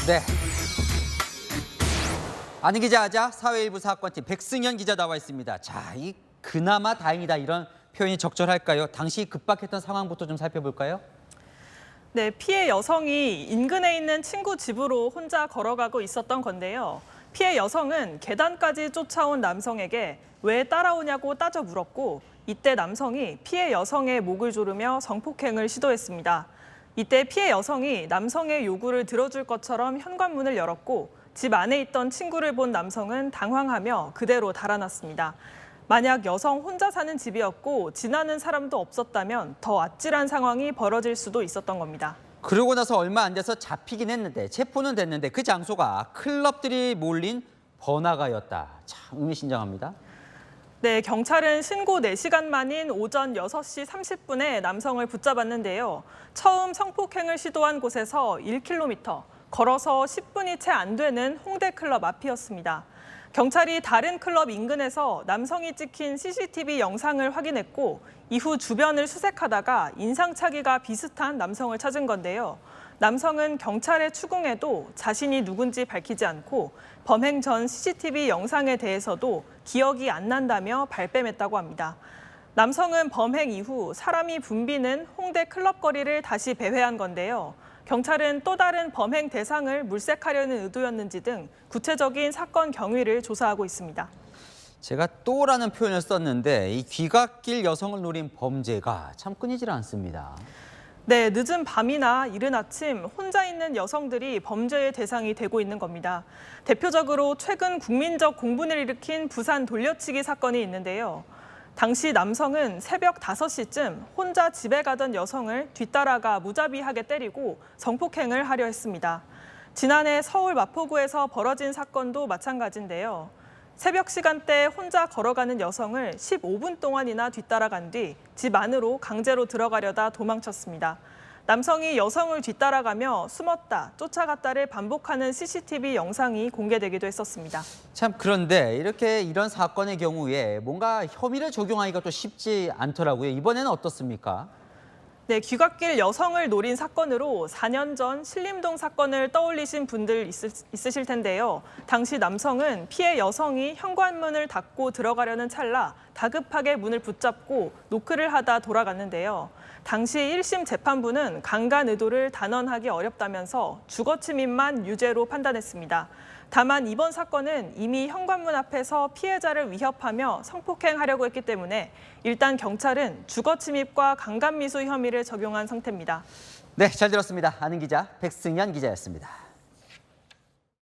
네. 아는 기자 하자 사회일부 사건팀 백승현 기자 나와 있습니다. 자, 이 그나마 다행이다 이런 표현이 적절할까요? 당시 급박했던 상황부터 좀 살펴볼까요? 네, 피해 여성이 인근에 있는 친구 집으로 혼자 걸어가고 있었던 건데요. 피해 여성은 계단까지 쫓아온 남성에게 왜 따라오냐고 따져 물었고, 이때 남성이 피해 여성의 목을 조르며 성폭행을 시도했습니다. 이때 피해 여성이 남성의 요구를 들어줄 것처럼 현관문을 열었고, 집 안에 있던 친구를 본 남성은 당황하며 그대로 달아났습니다. 만약 여성 혼자 사는 집이었고 지나는 사람도 없었다면 더 아찔한 상황이 벌어질 수도 있었던 겁니다. 그러고 나서 얼마 안 돼서 잡히긴 했는데 체포는 됐는데 그 장소가 클럽들이 몰린 번화가였다. 참 의미심장합니다. 네, 경찰은 신고 4시간 만인 오전 6시 30분에 남성을 붙잡았는데요. 처음 성폭행을 시도한 곳에서 1km, 걸어서 10분이 채 안 되는 홍대 클럽 앞이었습니다. 경찰이 다른 클럽 인근에서 남성이 찍힌 CCTV 영상을 확인했고 이후 주변을 수색하다가 인상착의가 비슷한 남성을 찾은 건데요. 남성은 경찰에 추궁해도 자신이 누군지 밝히지 않고 범행 전 CCTV 영상에 대해서도 기억이 안 난다며 발뺌했다고 합니다. 남성은 범행 이후 사람이 붐비는 홍대 클럽 거리를 다시 배회한 건데요. 경찰은 또 다른 범행 대상을 물색하려는 의도였는지 등 구체적인 사건 경위를 조사하고 있습니다. 제가 또라는 표현을 썼는데 이 귀갓길 여성을 노린 범죄가 참 끊이질 않습니다. 네, 늦은 밤이나 이른 아침 혼자 있는 여성들이 범죄의 대상이 되고 있는 겁니다. 대표적으로 최근 국민적 공분을 일으킨 부산 돌려치기 사건이 있는데요. 당시 남성은 새벽 5시쯤 혼자 집에 가던 여성을 뒤따라가 무자비하게 때리고 성폭행을 하려 했습니다. 지난해 서울 마포구에서 벌어진 사건도 마찬가지인데요. 새벽 시간대 혼자 걸어가는 여성을 15분 동안이나 뒤따라간 뒤 집 안으로 강제로 들어가려다 도망쳤습니다. 남성이 여성을 뒤따라가며 숨었다, 쫓아갔다를 반복하는 CCTV 영상이 공개되기도 했었습니다. 참 그런데 이런 사건의 경우에 뭔가 혐의를 적용하기가 또 쉽지 않더라고요. 이번에는 어떻습니까? 네, 귀갓길 여성을 노린 사건으로 4년 전 신림동 사건을 떠올리신 분들 있으실 텐데요. 당시 남성은 피해 여성이 현관문을 닫고 들어가려는 찰나 다급하게 문을 붙잡고 노크를 하다 돌아갔는데요. 당시 1심 재판부는 강간 의도를 단언하기 어렵다면서 주거침입만 유죄로 판단했습니다. 다만 이번 사건은 이미 현관문 앞에서 피해자를 위협하며 성폭행하려고 했기 때문에 일단 경찰은 주거침입과 강간미수 혐의를 적용한 상태입니다. 네, 잘 들었습니다. 아는 기자 백승현 기자였습니다.